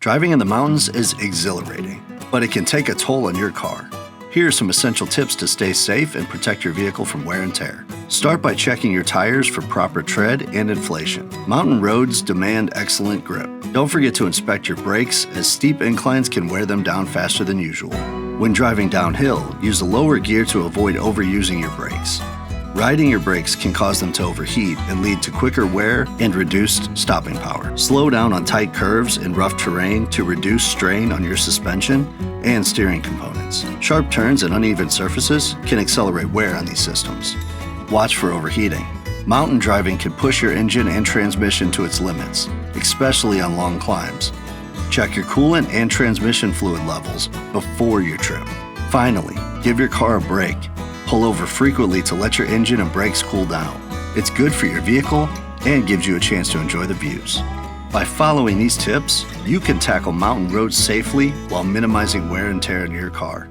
Driving in the mountains is exhilarating, but it can take a toll on your car. Here are some essential tips to stay safe and protect your vehicle from wear and tear. Start by checking your tires for proper tread and inflation. Mountain roads demand excellent grip. Don't forget to inspect your brakes, as steep inclines can wear them down faster than usual. When driving downhill, use a lower gear to avoid overusing your brakes. Riding your brakes can cause them to overheat and lead to quicker wear and reduced stopping power. Slow down on tight curves and rough terrain to reduce strain on your suspension and steering components. Sharp turns and uneven surfaces can accelerate wear on these systems. Watch for overheating. Mountain driving can push your engine and transmission to its limits, especially on long climbs. Check your coolant and transmission fluid levels before your trip. Finally, give your car a break. Pull over frequently to let your engine and brakes cool down. It's good for your vehicle and gives you a chance to enjoy the views. By following these tips, you can tackle mountain roads safely while minimizing wear and tear in your car.